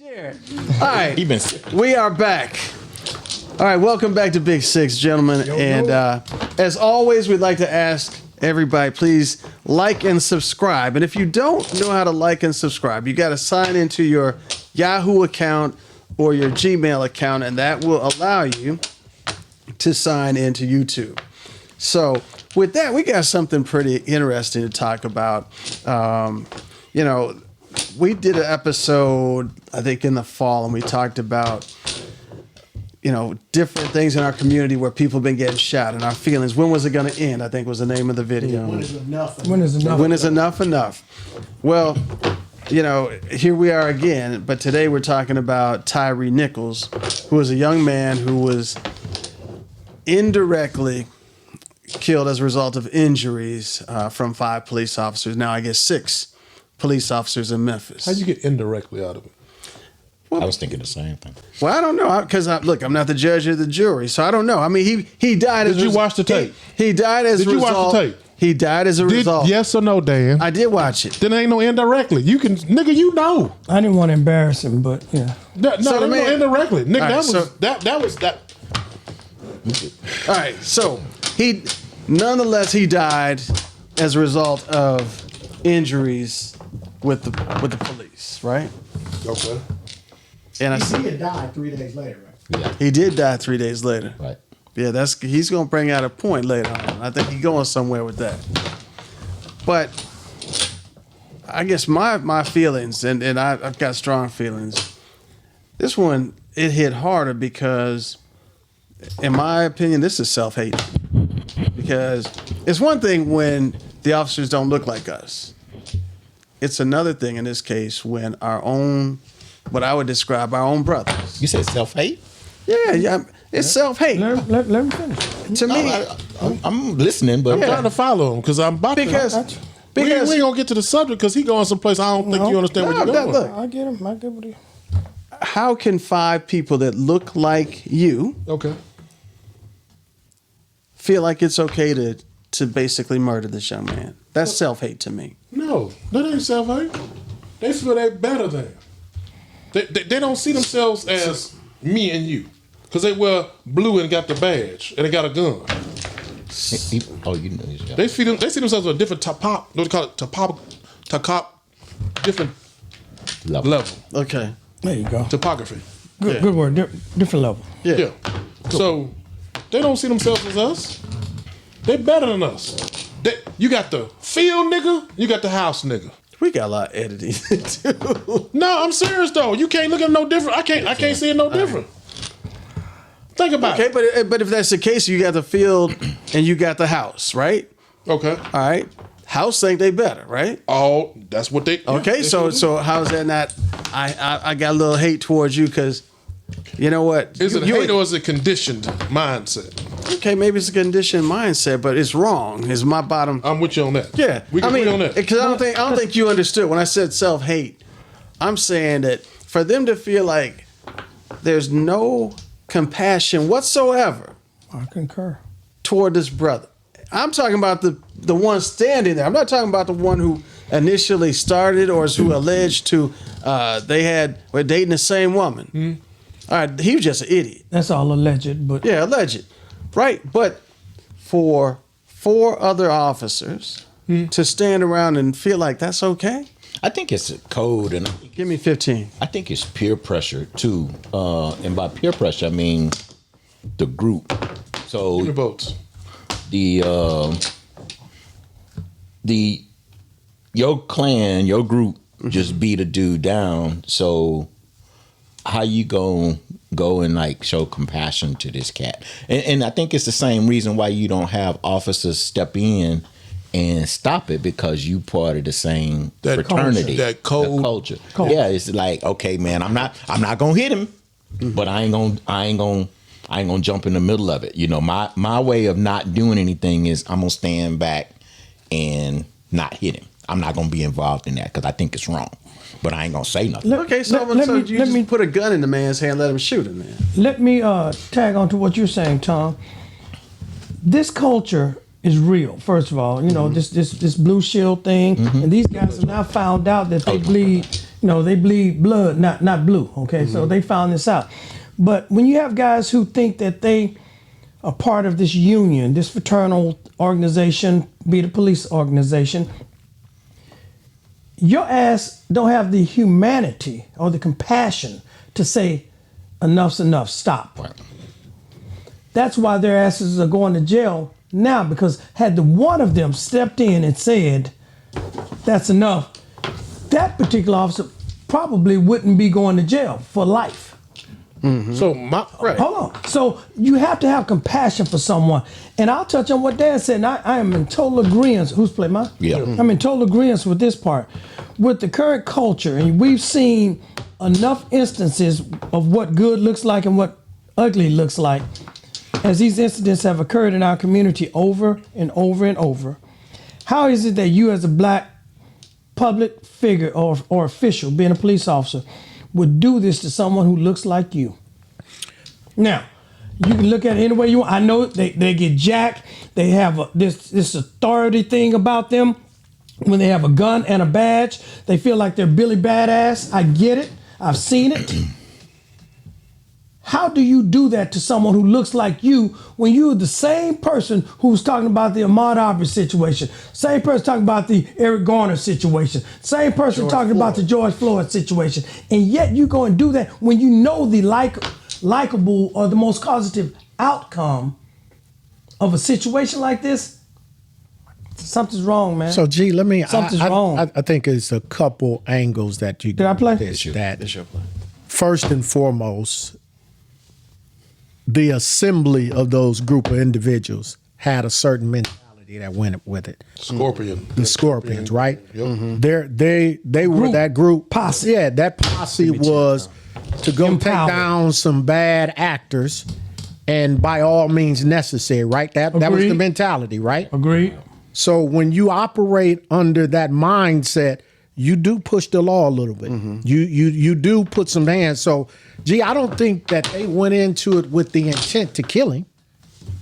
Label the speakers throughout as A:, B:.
A: Jared. All right, we are back. All right, welcome back to Big Six, gentlemen. And as always, we'd like to ask everybody, please like and subscribe. And if you don't know how to like and subscribe, you got to sign into your Yahoo account or your Gmail account, and that will allow you to sign into YouTube. So with that, we got something pretty interesting to talk about. We did an episode, I think, in the fall, and we talked about, different things in our community where people have been getting shot and our feelings. When was it going to end? I think was the name of the video.
B: When is enough?
A: When is enough? Well, here we are again, but today we're talking about Tyre Nichols, who was a young man who was indirectly killed as a result of injuries from 5 police officers. Now, I guess 6 police officers in Memphis.
B: How'd you get indirectly out of it?
C: Well, I was thinking the same thing.
A: Well, I don't know, because I'm not the judge of the jury, so I don't know. I mean, he died.
B: Did you watch the tape?
A: He died as a result.
B: Did you watch the tape?
A: He died as a result.
B: Yes or no, Dan?
A: I did watch it.
B: Then ain't no indirectly. You can, nigga, you know.
D: I didn't want to embarrass him, but yeah.
B: No,
A: So
B: no indirectly. Nigga,
A: right,
B: that was.
A: All right, so nonetheless, he died as a result of injuries with the police, right?
B: Okay.
A: And
E: He had died 3 days later, right?
C: Yeah.
A: he did die 3 days later.
C: Right.
A: Yeah, he's gonna bring out a point later on. I think he's going somewhere with that. But I guess my feelings, and I've got strong feelings. This one, it hit harder because, in my opinion, this is self-hate. Because it's one thing when the officers don't look like us. It's another thing in this case when our own, what I would describe our own brothers.
C: You said self-hate?
A: Yeah, it's self-hate.
D: Let me finish.
A: To me,
C: I'm listening, but
B: I'm trying to follow him because I'm about
A: because
B: to. We ain't gonna get to the subject because he going someplace I don't think you understand where you're going.
A: Look,
D: I get him. I get what he.
A: how can 5 people that look like you
B: Okay.
A: feel like it's okay to basically murder this young man? That's self-hate to me.
B: No, that ain't self-hate. They feel they better than. They don't see themselves as me and you because they wear blue and got the badge and they got a gun.
C: Oh, you know his job.
B: They see themselves at a different different level.
A: Okay.
D: There you go.
B: Topography.
D: Good word. Different level.
B: Yeah. So they don't see themselves as us. They better than us. You got the field nigga, you got the house nigga.
A: We got a lot of editing to do.
B: No, I'm serious though. You can't look at it no different. I can't see it no different. Think about it.
A: Okay, but if that's the case, you got the field and you got the house, right?
B: Okay.
A: All right. House think they better, right?
B: Oh, that's what they.
A: Okay,
B: they
A: so
B: do.
A: how is that not? I got a little hate towards you because, you know what?
B: Is it
A: you
B: hate or is it conditioned mindset?
A: Okay, maybe it's a conditioned mindset, but it's wrong. Is my bottom.
B: I'm with you on that.
A: Yeah,
B: we can agree on that.
A: Because I don't think you understood when I said self-hate. I'm saying that for them to feel like there's no compassion whatsoever
D: I concur.
A: toward this brother. I'm talking about the one standing there. I'm not talking about the one who initially started or who alleged to were dating the same woman. Mm-hmm. All right, he was just an idiot.
D: That's all alleged, but
A: Yeah, alleged. Right, but for 4 other officers to stand around and feel like that's okay?
C: I think it's a code, and
A: Give me 15.
C: I think it's peer pressure too. And by peer pressure, I mean the group. So
B: Give me votes.
C: Your clan, your group just beat a dude down. So how you go and like show compassion to this cat? And I think it's the same reason why you don't have officers step in and stop it, because you part of the same fraternity,
B: that code.
C: culture. Yeah, it's like, okay, man, I'm not gonna hit him, but I ain't gonna jump in the middle of it. You know, my way of not doing anything is I'm gonna stand back and not hit him. I'm not gonna be involved in that because I think it's wrong. But I ain't gonna say nothing.
A: Okay, so you just put a gun in the man's hand, let him shoot him, man.
D: let me tag on to what you're saying, Tom. This culture is real. First of all, you know, this blue shield thing, and these guys have now found out that they bleed No, they bleed blood, not blue. Okay, so they found this out. But when you have guys who think that they are part of this union, this fraternal organization, be it a police organization, your ass don't have the humanity or the compassion to say enough's enough, stop.
C: Right.
D: That's why their asses are going to jail now, because had the one of them stepped in and said, that's enough, that particular officer probably wouldn't be going to jail for life.
B: So my right.
D: Hold on. So you have to have compassion for someone. And I'll touch on what Dan said. And I am in total agreement. Who's playing mine?
C: Yeah.
D: I'm in total agreement with this part. With the current culture, and we've seen enough instances of what good looks like and what ugly looks like, as these incidents have occurred in our community over and over and over. How is it that you, as a black public figure or official, being a police officer, would do this to someone who looks like you? Now, you can look at it any way you want. I know they get jacked. They have this authority thing about them. When they have a gun and a badge, they feel like they're Billy Badass. I get it. I've seen it. How do you do that to someone who looks like you when you're the same person who's talking about the Ahmaud Arbery situation, same person talking about the Eric Garner situation, same person talking about the George Floyd situation, and yet you go and do that when you know the likable or the most positive outcome of a situation like this? Something's wrong, man.
E: So, G, let me.
D: Something's wrong.
E: I think it's a couple angles that you.
D: Did I play?
E: This, that.
A: It's your play.
E: First and foremost, the assembly of those group of individuals had a certain mentality that went with it.
B: Scorpion.
E: The Scorpions, right?
B: Yep.
E: They were that group
D: Posse.
E: Yeah, that posse was to go take
D: Empowered.
E: down some bad actors, and by all means necessary, right? That was the
D: Agreed.
E: mentality, right?
D: Agreed.
E: So when you operate under that mindset, you do push the law a little bit. You do put some hands. So, gee, I don't think that they went into it with the intent to kill him.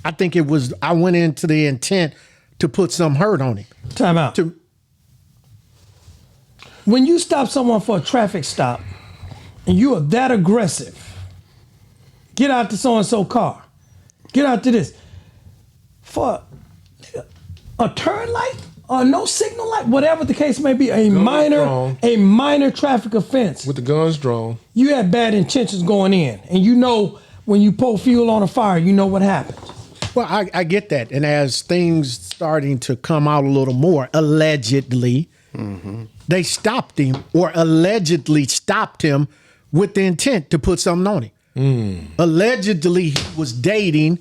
E: I think I went into the intent to put some hurt on him.
D: Time out. When you stop someone for a traffic stop and you are that aggressive, get out to so-and-so car, get out to this, for a turn light or no signal light, whatever the case may be, a minor traffic offense.
B: With the guns drawn.
D: You had bad intentions going in, and you know when you pour fuel on a fire, you know what happened.
E: Well, I get that. And as things starting to come out a little more, allegedly, they stopped him or allegedly stopped him with the intent to put something on him. Allegedly, he was dating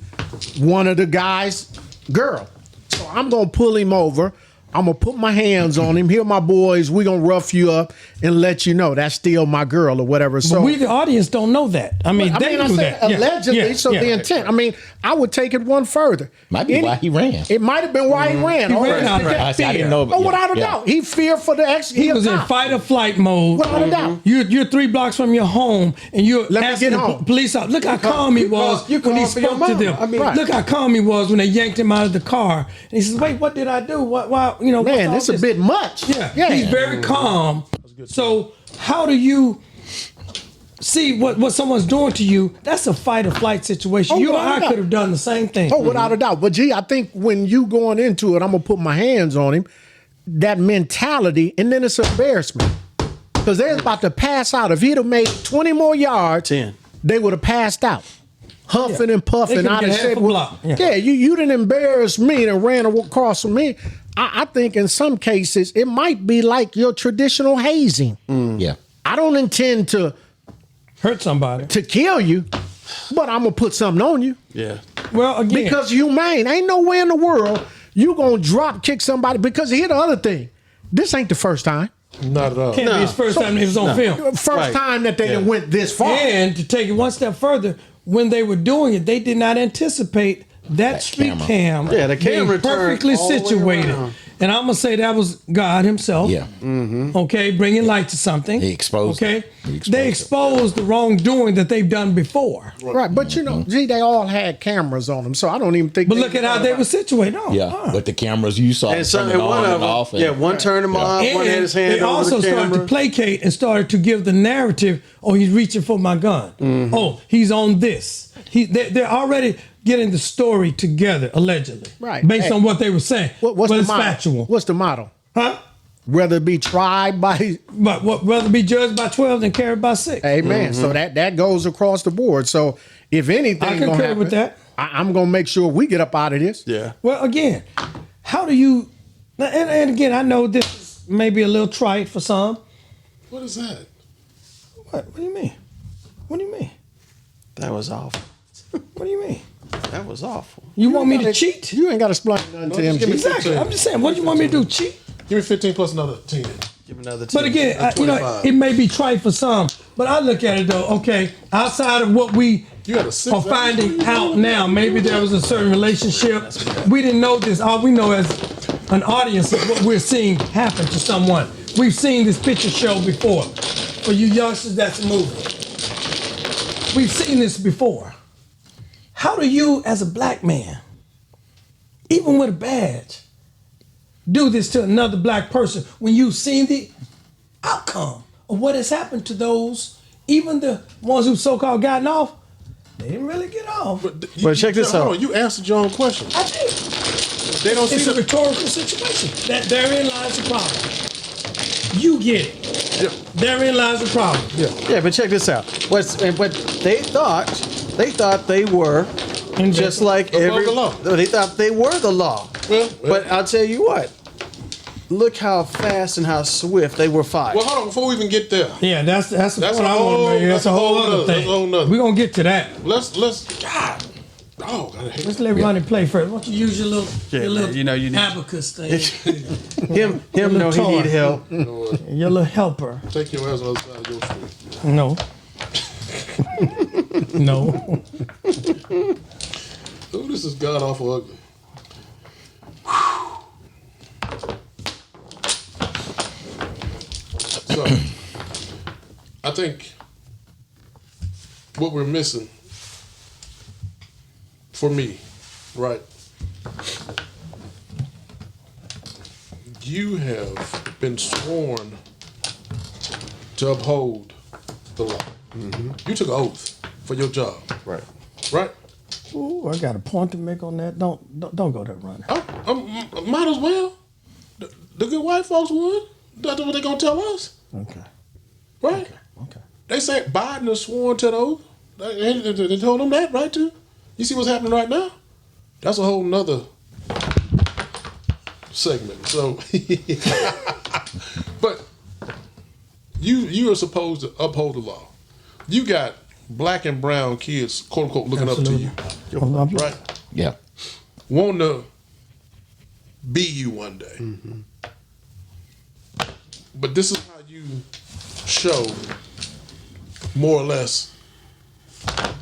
E: one of the guy's girl. So I'm going to pull him over. I'm going to put my hands on him. Here, my boys, we're going to rough you up and let you know that's still my girl or whatever. So
D: But we, the audience, don't know that. I mean, they
E: I
D: knew
E: said
D: that. Yeah,
E: allegedly,
D: yeah,
E: so
D: yeah.
E: the intent. I mean, I would take it one further.
C: Might be why he ran.
E: It might have been why he ran.
D: He
E: Or
D: ran
E: it's
D: outright.
E: that
C: I see, I didn't
E: fear.
C: know, but
E: Oh,
C: yeah,
E: without a
C: yeah.
E: doubt. He feared for the ex.
D: He was in fight or flight mode.
E: Without a doubt.
D: You're 3 blocks from your home, and you're
E: Let me
D: asking
E: get
D: the
E: home.
D: police out. Look how calm he was
A: you
D: when he
A: calm for your
D: spoke to
A: mom.
D: them.
A: I mean,
E: Right.
D: Look how calm he was when they yanked him out of the car. And he says, "Wait, what did I do? Why? You know,
E: Man,
D: what's
E: this
D: all
E: is a bit much.
D: Yeah, he's very calm. So how do you see what someone's doing to you? That's a fight or flight situation.
E: Oh,
D: You or
E: without a
D: I
E: doubt.
D: could have done the same thing.
E: Oh, without a doubt. But gee, I think when you going into it, I'm gonna put my hands on him. That mentality, and then it's embarrassment because they're about to pass out. If he'd have made 20 more yards,
A: 10.
E: they would have passed out, huffing
D: Yeah.
E: and puffing
D: They could've
E: out of
D: get half
E: shape.
D: a block. Yeah.
E: You didn't embarrass me and ran across from me. I think in some cases it might be like your traditional hazing.
C: Yeah.
E: I don't intend to
D: Hurt somebody.
E: kill you, but I'm gonna put something on you.
A: Yeah.
D: Well, again,
E: Because humane. Ain't no way in the world you gonna drop kick somebody. Because here's the other thing. This ain't the first time.
B: Not at all.
D: can't be his first time it was on film.
E: First
A: Right.
E: time that they done went this far.
D: And to take it one step further, when they were doing it, they did not anticipate that street
C: camera.
D: cam
A: Yeah, the camera
D: being perfectly
A: turned all the way
D: situated.
A: around.
D: And I'm gonna say that was God Himself.
C: Yeah.
D: Okay, bringing light to something.
C: He exposed
D: Okay,
C: it. He exposed
D: they
C: it.
D: exposed the wrongdoing that they've done before.
E: Right, but gee, they all had cameras on them, so I don't even think.
D: But look at how they were situated. No,
C: Yeah, but the cameras you saw
A: And so,
C: turning
A: and one
C: on
A: of
C: and
A: them,
C: off.
A: one turned him off, one had his hand
D: they
A: over
D: also
A: the
D: started
A: camera.
D: to placate and started to give the narrative. Oh, he's reaching for my gun. Oh, he's on this. They're already getting the story together, allegedly,
E: Right.
D: based
E: Hey,
D: on what they were saying.
E: What's
D: but
E: the
D: it's
E: motto?
D: factual,
E: What's the motto?
D: huh?
E: Whether be tried by,
D: But what rather be judged by 12 than carried by 6.
E: amen. So that goes across the board. So if anything,
D: I
E: gonna
D: concur
E: happen,
D: with that.
E: I'm gonna make sure we get up out of this.
A: Yeah.
D: Well, again, how do you? And again, I know this is maybe a little trite for some.
B: What is that?
D: What do you mean? What do you mean?
A: That was awful.
D: What do you mean?
A: That was awful.
D: You want me to cheat?
E: You ain't got to explain nothing to him.
B: just give me
E: G.
D: Exactly. I'm just saying. What do you want me to do? Cheat?
B: Give me 15 plus another 10.
A: Give him another 10.
D: But again,
A: That's
D: you know,
A: 25.
D: it may be trite for some, but I look at it though. Okay, outside of what we
B: You got a 6.
D: are finding out now, maybe there was a certain relationship. We didn't know this. All we know as an audience is what we're seeing happen to someone. We've seen this picture show before. For you youngsters, that's a movie. We've seen this before. How do you, as a black man, even with a badge, do this to another black person when you've seen the outcome of what has happened to those, even the ones who so-called gotten off? They didn't really get off.
A: But check this
B: hold
A: out.
B: on, you answered your own question.
D: I think
B: They don't
D: it's
B: see
D: a
B: the.
D: rhetorical situation. That therein lies the problem. You get it.
B: Yeah.
D: Therein lies the problem.
A: Yeah, but check this out. What they thought they were just like
B: Above the law.
A: They thought they were the law.
B: Well,
A: But I'll tell you what. Look how fast and how swift they were fired.
B: well, hold on. Before we even get there,
D: Yeah, that's the
B: That's
D: point
B: a
D: I want
B: whole-
D: to make. That's
B: that's
D: a
B: a
D: whole
B: whole
D: other
B: nother- that's
D: thing.
B: a whole nother.
D: We're gonna get to that.
B: let's. God, oh, I hate
D: Let's let Ronnie play first. Why don't you use your little,
A: Yeah,
D: your
A: man,
D: little
A: you know you need-
D: abacus thing,
A: him know he
D: toy.
A: need help.
D: your little helper.
B: Take your ass on the other side of your street.
D: No. No.
B: Oh, this is god awful ugly. So, I think what we're missing, for me, right? You have been sworn to uphold the law. You took an oath for your job,
A: Right.
B: right?
D: Ooh, I got a point to make on that. Don't go there, Ronnie.
B: Might as well. The good white folks would. That's what they gonna tell us,
D: Okay.
B: right?
D: Okay.
B: They say Biden is sworn to the oath. They told them that, right? Too. You see what's happening right now? That's a whole nother segment. So, but you are supposed to uphold the law. You got black and brown kids, quote unquote, looking up to you, right?
C: Yeah.
B: Want to be you one day. But this is how you show more or less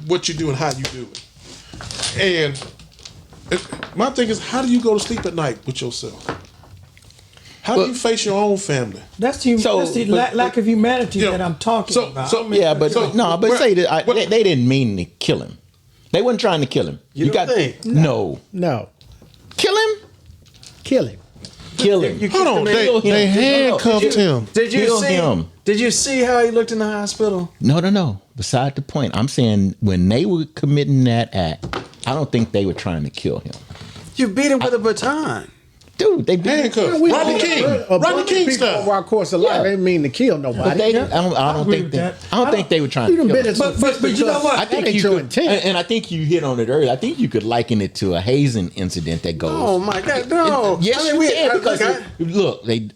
B: what you do and how you do it. And my thing is, how do you go to sleep at night with yourself? How do you face your own family?
D: That's the lack of humanity
B: Yeah.
D: that I'm talking about.
C: Yeah, but
B: well,
C: say that
B: well-
C: they didn't mean to kill him. They wasn't trying to kill him.
A: You don't think?
C: No.
E: No,
C: Kill him?
E: kill him.
C: Kill him.
B: Hold on,
C: Kill him.
B: they handcuffed him.
A: Did you
C: Kill
A: see
C: him.
A: Did you see how he looked in the hospital?
C: No. Beside the point. I'm saying when they were committing that act, I don't think they were trying to kill him.
A: You beat him with a baton.
C: Dude, they beat him.
B: Handcuffed.
E: We-
B: Rodney King. Rodney King
E: People
B: style.
E: over our course of life.
C: Yeah.
E: They didn't mean to kill
C: But
E: nobody.
C: they,
D: Yeah.
C: I don't
D: I agree
C: think
D: with
C: they,
D: that.
C: I don't think they were trying
E: You
C: to
E: done
C: kill
E: been in
C: him.
E: some
D: But you know what?
C: I think
E: That ain't
C: you
E: your
C: could,
E: intent.
C: and I think you hit on it earlier. I think you could liken it to a hazing incident that goes.
A: Oh my God, no!
C: Yes,
A: I mean,
C: you can because
A: look,
C: look,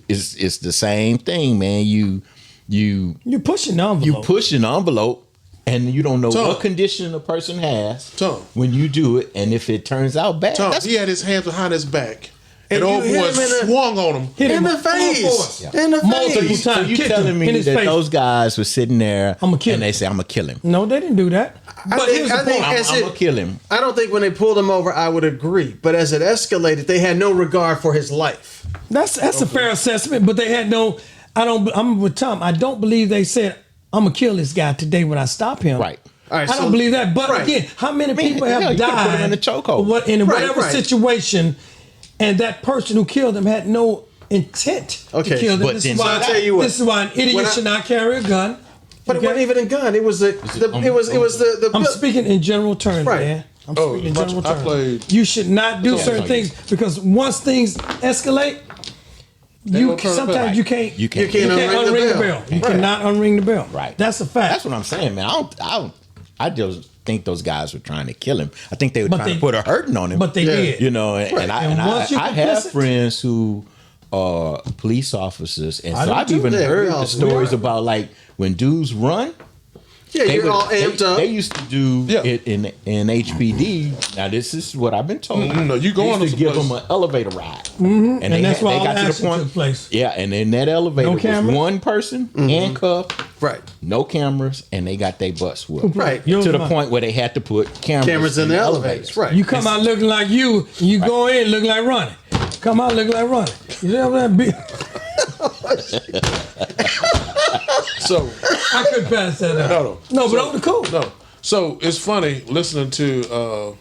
C: it's the same thing, man. You
D: You're pushing the envelope.
C: push an envelope, and you don't know
B: Tom.
C: what condition a person has
B: Tom.
C: when you do it, and if it turns out bad,
B: Tom,
C: that's
B: he had his hands behind his back, And old
A: you
B: boy
A: hit him in
B: swung on him.
D: Hit
A: in
D: him
A: the face. In the
D: multiple
A: face.
C: So
D: times.
C: you
D: Kicked
C: telling
D: him in
C: me
D: his
C: that
D: face.
C: those guys were sitting there
D: I'ma kill
C: and
D: him.
C: they say, I'm going to kill him.
D: No, they didn't do that. But here's the point.
C: I'm going to kill him.
A: I don't think when they pulled him over, I would agree. But as it escalated, they had no regard for his life.
D: That's a fair assessment, but they had no. I'm with Tom. I don't believe they said I'm gonna kill this guy today when I stop him.
C: Right.
A: All right,
D: I don't believe that. But again, how many people
C: hell,
D: have
C: you could've put him
D: died
C: in the chokehold.
D: in
A: Right,
D: whatever
A: right.
D: situation, and that person who killed him had no intent
A: Okay,
D: to kill them.
C: but
D: This
C: then-
D: is why
A: I'll tell you what.
D: this is why an idiot
A: When I-
D: should not carry a gun.
A: But
D: Okay?
A: it wasn't even a gun. It was the
D: I'm speaking in general terms,
A: Right.
D: man. I'm
B: Oh,
D: speaking in
B: I
D: general terms.
B: played-
D: You should not do
C: Yeah.
D: certain things because once things escalate, you
B: gonna turn it
D: sometimes
B: back.
D: you can't
C: You can't
D: unring the bell. You
A: Right.
D: cannot unring the bell.
C: Right.
D: That's a fact.
C: That's what I'm saying, man. I just think those guys were trying to kill him. I think they were
D: But
C: trying
D: they-
C: to put a hurting on him.
D: But they did.
C: You know, and
D: And once you're
C: I have
D: complicit-
C: friends who are police officers, and
D: I
C: so
D: do
C: I've
D: too.
C: even
A: Yeah,
C: heard
A: we all
C: the
A: do.
C: stories about like when dudes run.
A: Yeah,
C: They
A: you're
C: would-
A: all amped up.
C: They used to do
B: Yeah.
C: it in HPD. Now this is what I've been told.
B: No, you
C: They
B: going
C: used to
B: to
C: give
B: some
C: them an elevator ride,
D: And that's why all
C: got
D: the
C: to the
D: action
C: point.
D: took place.
C: Yeah, and in that elevator
D: No
C: was
D: cameras?
C: one person handcuffed,
A: Right.
C: no cameras, and they got their butts whooped.
A: Right.
D: You're
C: To the
D: right.
C: point where they had to put
A: Cameras in the elevators. Right.
D: You come out looking like you, and you go in looking like Ronnie. Come out looking like Ronnie. You know what I mean?
B: So
D: I could pass that out.
B: No.
D: But on the cool.
B: no. So it's funny listening to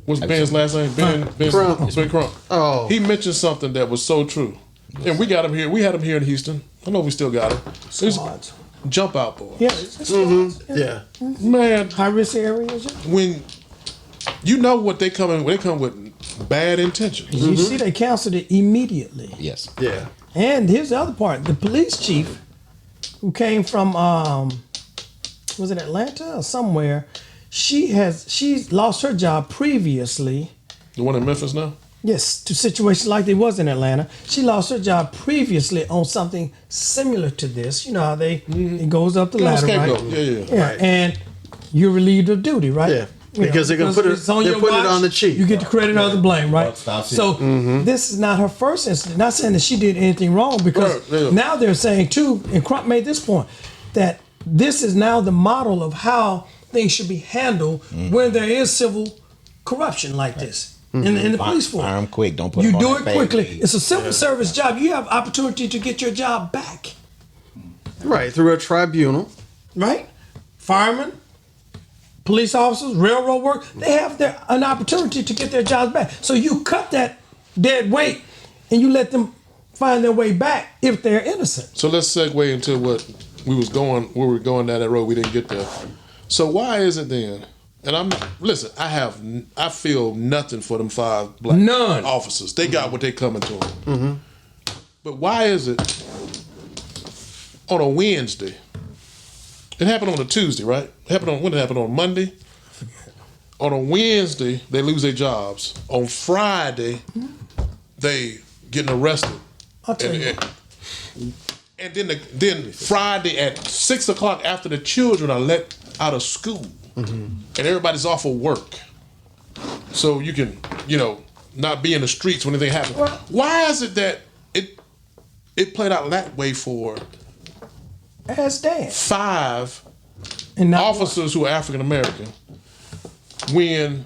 B: what's Ben's last name? Ben
A: Crump.
B: Ben Crump.
A: Oh.
B: He mentioned something that was so true. And we got him here. We had him here in Houston. I know we still got him. He's
D: Squads.
B: jump out boy.
D: Yeah, it's squads.
A: Yeah.
B: Man,
D: High risk areas. Yeah.
B: when you know what they come in, they come with bad intentions.
D: You see, they canceled it immediately.
C: Yes.
A: Yeah.
D: And here's the other part: the police chief, who came from was it Atlanta or somewhere? She's lost her job previously.
B: The one in Memphis now?
D: Yes, to situations like they was in Atlanta. She lost her job previously on something similar to this. You know how it goes up the
B: Yeah,
D: ladder, right?
B: scapegoat. Yeah.
D: Yeah,
A: Right.
D: and you're relieved of duty, right?
A: Yeah, because they're gonna put it-
D: it's on
A: they're
D: your
A: putting it
D: watch,
A: on the chief.
D: You get the credit or the blame, right?
C: Buck stops it.
D: So this is not her first incident. Not saying that she did anything wrong, because
B: Right, yeah.
D: now they're saying too, and Crump made this point, that this is now the model of how things should be handled when there is civil corruption like this in the police force.
C: Fire 'em quick. Don't put
D: You
C: 'em on
D: do
C: that
D: it
C: pay.
D: quickly. It's a civil service job. You have opportunity to get your job back,
A: Right. Through a tribunal.
D: right? Firemen, police officers, railroad work, they have an opportunity to get their jobs back. So you cut that dead weight and you let them find their way back if they're innocent.
B: So let's segue into what we was going, where we were going down that road. We didn't get there. So why is it then? And listen. I feel nothing for them 5 black
D: None.
B: officers. They got what they coming to them. But why is it on a Wednesday? It happened on a Tuesday, right? When did it happen? On Monday. On a Wednesday, they lose their jobs. On Friday, they getting arrested.
D: I'll tell you.
B: And then Friday at 6 o'clock after the children are let out of school and everybody's off of work, so you can not be in the streets when anything happens.
D: Well-
B: Why is it that it played out that way for
D: Ask Dan.
B: 5
D: And not
B: officers who are African American when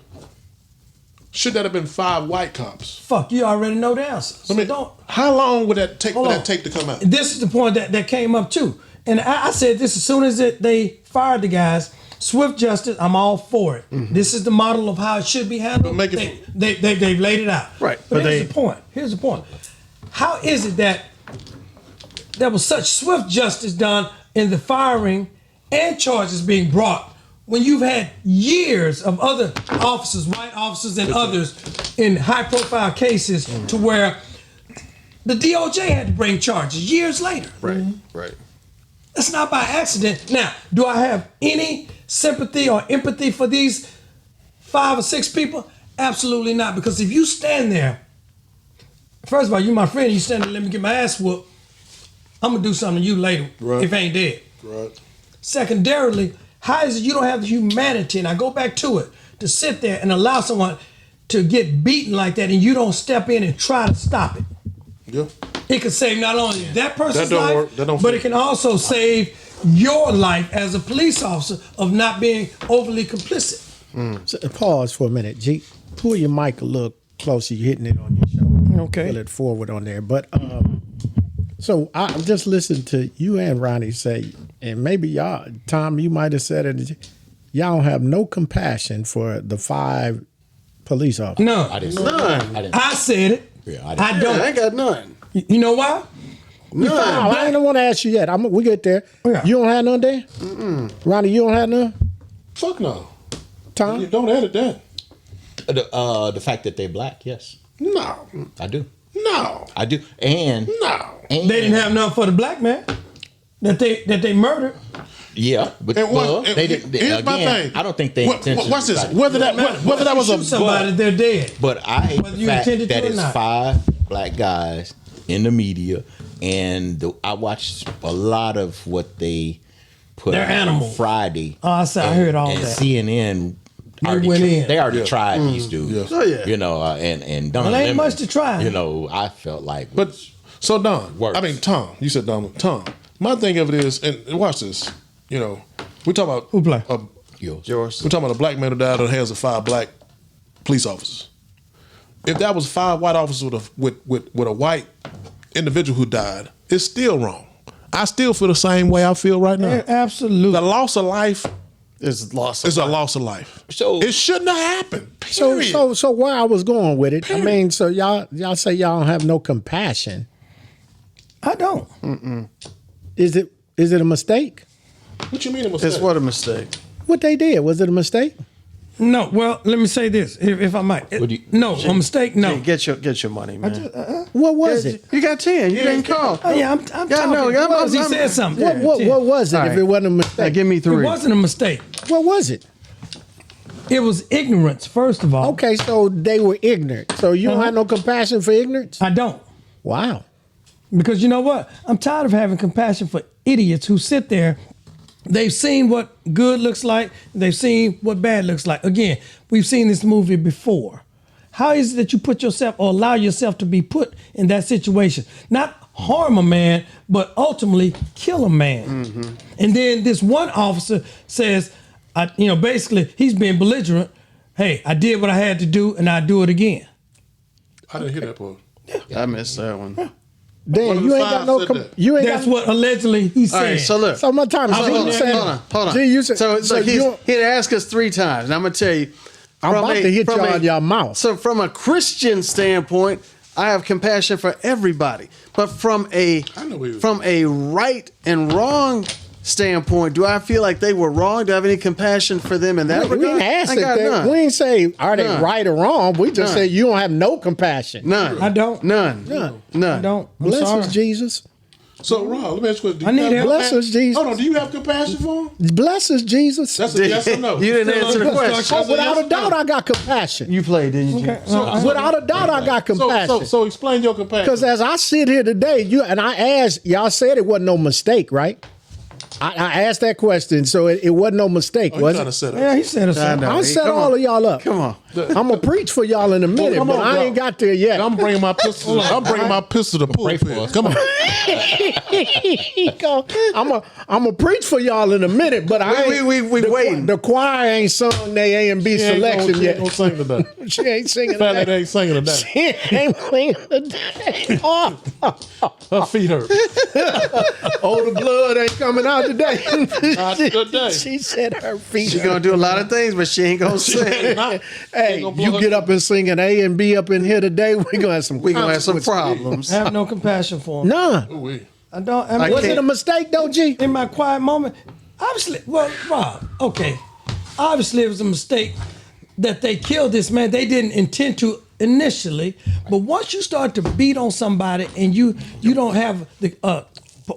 B: should that have been 5 white cops?
D: Fuck, you already know the answer. So don't.
B: How long would that take
D: Hold on.
B: to come out?
D: This is the point that came up too. And I said this as soon as they fired the guys. Swift justice, I'm all for it. This is the model of how it should be handled.
B: But make it-
D: They've laid it out.
A: Right,
D: But,
A: but
D: here's the point. Here's the point. How is it that there was such swift justice done in the firing and charges being brought when you've had years of other officers, white officers and others, in high-profile cases to where the DOJ had to bring charges years later?
A: Right. Right.
D: That's not by accident. Now, do I have any sympathy or empathy for these 5 or 6 people? Absolutely not. Because if you stand there, first of all, you my friend, you stand there, let me get my ass whooped, I'm going to do something to you later if I ain't dead.
B: Right.
D: Secondarily, how is it you don't have the humanity, and I go back to it, to sit there and allow someone, to get beaten like that and you don't step in and try to stop it.
B: Yeah.
D: It could save not only that person's
B: That don't
D: life,
B: work. That don't
D: but
B: fit.
D: it can also save your life as a police officer of not being overly complicit.
E: So, pause for a minute, G. Pull your mic a little closer. You're hitting it on your shoulder.
D: Okay.
E: Pull it forward on there. But so I'm just listening to you and Ronnie say, and maybe y'all, Tom, you might have said it. Y'all don't have no compassion for the 5 police officers.
D: No,
C: I didn't.
A: None.
C: I didn't.
D: I said it.
C: Yeah, I
D: I
C: didn't.
D: don't.
A: I ain't got none.
D: You know why?
E: No, I don't want to ask you yet. We get there.
D: Yeah.
E: You don't have none there? Ronnie, you don't have none?
B: Fuck no.
E: Tom?
B: You don't edit that.
C: The fact that they're black, yes,
B: No.
C: I do.
B: No.
C: I do. And
B: No.
D: They didn't have nothing for the black man that they murdered.
C: yeah, but
B: And
C: well,
B: what,
C: they didn't.
B: here's my
C: Again,
B: thing.
C: I don't think they intentionally.
B: Watch this.
C: tried to-
B: Whether that was
D: shoot
B: a
D: somebody, they're dead.
C: But I hate
D: Whether
C: the
D: you
C: fact
D: intended
C: that
D: to or
C: it's
D: not.
C: 5 black guys in the media, and I watched a lot of what they put
D: They're
C: out
D: animals.
C: on Friday.
D: Oh, I heard all
C: and
D: that.
C: CNN
D: They went in.
C: They already tried these dudes.
B: Yeah.
A: Oh, yeah.
C: You know, and Don
D: Well, ain't
C: Lemon,
D: much to try.
C: You know, I felt like,
B: But so Don,
C: Works.
B: I mean Tom, you said Don. Tom, my thing of it is, and watch this. You know, we talk about
D: Who play?
C: yours.
A: Yours.
B: We're talking about a black man who died at the hands of 5 black police officers. If that was 5 white officers with a white individual who died, it's still wrong. I still feel the same way I feel right now.
D: Absolutely.
B: The loss of life
A: It's lost.
B: is a loss of life.
C: So-
B: it shouldn't have happened. Period.
E: So where I was going with it, I mean, so y'all say y'all don't have no compassion.
D: I don't.
E: Is it a mistake?
B: What you mean it was
A: It's what a mistake.
E: What they did, was it a mistake?
D: No. Well, let me say this, if I might.
C: What do you-
D: No, a mistake. No.
A: Hey, get your money, man.
E: What was it?
A: You got 10. You didn't call.
D: Oh yeah, I'm
A: Yeah,
D: talking.
A: no, yeah,
D: What was he
A: I'm-
D: said something?
E: What was it
A: All
E: if
A: right.
E: it wasn't a
A: Now,
E: mistake?
A: give me
D: It
A: 3.
D: wasn't a mistake.
E: What was it?
D: It was ignorance, first of all.
E: Okay, so they were ignorant. So you don't have no compassion for ignorance?
D: I don't.
E: Wow.
D: Because you know what? I'm tired of having compassion for idiots who sit there. They've seen what good looks like. They've seen what bad looks like. Again, we've seen this movie before. How is it that you put yourself or allow yourself to be put in that situation? Not harm a man, but ultimately kill a man. And then this one officer says, basically he's being belligerent. Hey, I did what I had to do and I do it again.
B: I didn't hear that part.
A: I missed that one.
E: Dan,
B: One of
E: you
B: the
E: ain't got
B: 5
E: no
B: said that.
E: you ain't
D: That's
E: got
D: what allegedly he said.
A: All right, so look.
E: so my time.
A: Hold on, hold on.
E: Gee, you said,
A: So
E: so
A: he's,
E: you
A: he asked us 3 times, and I'm gonna tell you.
E: I'm
A: from
E: about
A: a-
E: to hit
A: from
E: y'all
A: a-
E: in your mouth.
A: So from a Christian standpoint, I have compassion for everybody. But from a
B: I know he was-
A: from a right and wrong standpoint, do I feel like they were wrong? Do I have any compassion for them in that
E: we
A: regard?
E: didn't ask
A: I
E: it
A: got
E: that.
A: none.
E: We didn't say are they
A: None.
E: right or wrong. We just
A: None.
E: say you don't have no compassion.
A: None.
D: I don't.
A: None.
E: None.
A: None.
D: I don't. I'm
E: Bless
D: sorry.
E: us, Jesus.
B: So Ron, let me ask you a question. Do
D: I
B: you
D: need
B: have
D: help.
E: Bless us, Jesus.
B: Hold on, do you have compassion for him?
E: Bless us, Jesus.
B: That's a yes or no.
A: You didn't answer the
D: Still under
A: question.
E: Oh, without
B: yes
E: a
B: or
E: doubt,
B: no?
E: I got compassion.
A: You played, didn't you?
D: Okay.
E: Without a doubt, I got compassion.
B: So explain your compassion.
E: Because as I sit here today, I asked, y'all said it wasn't no mistake, right? I asked that question, so it wasn't no mistake,
B: you
E: was
B: trying to
E: it?
B: set up.
D: Yeah, he said it.
A: I know.
E: I'll
A: Hey,
E: set
A: come
E: all
A: on.
E: of y'all up.
A: Come on.
E: I'm gonna preach for y'all in a minute,
B: come
E: but
B: on,
E: I
B: bro.
E: ain't got there yet.
B: I'm bringing my pistol. I'm bringing my pistol to
C: Pray for
B: pulpit.
C: us.
B: Come on.
E: I'm gonna preach for y'all in a minute, but
A: We waiting.
E: The choir ain't sung their A and B selection
B: She ain't
E: yet.
B: gonna sing today.
E: She ain't singing
B: Fat lady
E: today.
B: ain't singing today.
E: She ain't singing today. Oh,
B: Her feet hurt.
E: the blood ain't coming out today.
B: Not today.
E: She said her feet.
A: She's gonna do a lot of things, but she ain't gonna sing.
B: Not-
E: Hey,
B: ain't gonna blow
E: you
B: her-
E: get up and sing an A and B up in here today. We're gonna have some.
A: We gonna have some
E: consequences.
A: problems.
D: I have no compassion for him.
E: None.
B: Ooh-wee.
D: I don't. I mean,
E: Was it a mistake though, G?
D: in my quiet moment? Obviously, well, Rob, okay. Obviously, it was a mistake that they killed this man. They didn't intend to initially, but once you start to beat on somebody and you don't have the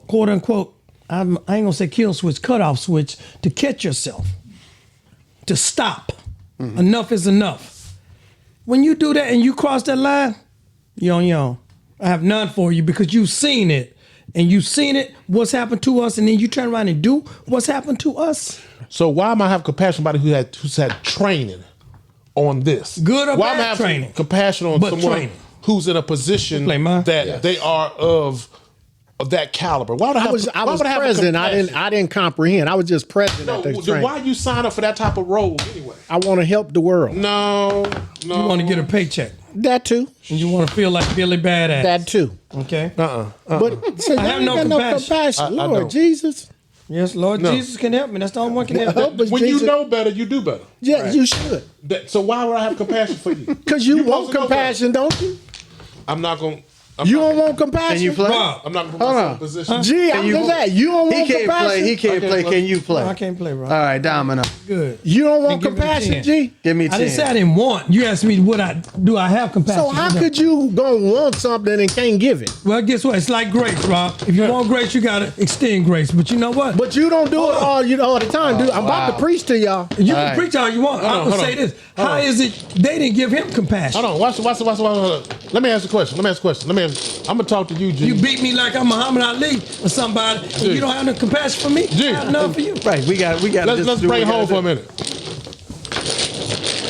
D: quote unquote, I ain't gonna say kill switch, cutoff switch to catch yourself, to stop. Enough is enough. When you do that and you cross that line, you're on your own. I have none for you because you've seen it. And you've seen it, what's happened to us, and then you turn around and do what's happened to us.
B: So why am I have compassion about who's had training on this.
D: Good or
B: Why
D: bad
B: I'm having
D: training?
B: compassion on
D: But
B: someone
D: training.
B: who's in a position
D: Play mine?
B: that they are of that caliber. Why would I have?
E: I
B: why
E: was
B: would I have
E: present.
B: compassion?
E: I didn't comprehend. I was just present
B: No,
E: at the
B: then
E: training.
B: why you sign up for that type of role anyway?
E: I want to help the world.
B: No.
D: You want to get a paycheck.
E: That too.
D: And you want to feel like Billy Badass.
E: That too.
D: Okay.
E: But so
D: I have no
E: got
D: compassion.
B: I
E: Lord
B: don't.
E: Jesus.
D: Yes, Lord
B: No.
D: Jesus can help me. That's the only one can help
E: Help
D: me.
E: us,
B: When
E: Jesus.
B: you know better, you do better.
E: Yeah, you should.
B: So why would I have compassion for you?
E: Because you want
B: supposed to know
E: compassion, don't you?
B: I'm not going.
E: You don't want compassion.
A: Can you play?
D: Rob,
B: I'm not going to put
A: Hold
B: myself
A: on.
B: in a position.
E: Gee, I'm
A: you-
E: just saying, you don't
A: He
E: want
A: can't
E: compassion.
A: play. He can't play. Can you play?
D: I can't play, Rob.
A: All right, Domino.
D: Good.
E: You don't want
D: Then give me
E: compassion,
D: 10.
E: G.
A: Give me
D: I
A: 10.
D: didn't say I didn't want. You asked me, do I have compassion?
E: So how could you go want something and can't give it?
D: Well, guess what? It's like grace, Rob. If you want grace, you gotta extend grace. But you know what?
E: But you don't do it all the time, dude. I'm about to preach to y'all.
D: You can
A: right.
D: preach all you want. I'm gonna
B: hold
D: say
B: on.
D: this: How is it they didn't give him compassion?
B: Hold on. Watch. Hold on. Let me ask you a question. I'm going to talk to you, G.
D: You beat me like I'm Muhammad Ali or somebody, and you don't have no compassion for me.
B: G.
D: I have none for you.
A: Right, we got.
B: Let's
A: just do
B: bring it
A: what we
B: home for a
A: gotta
B: minute.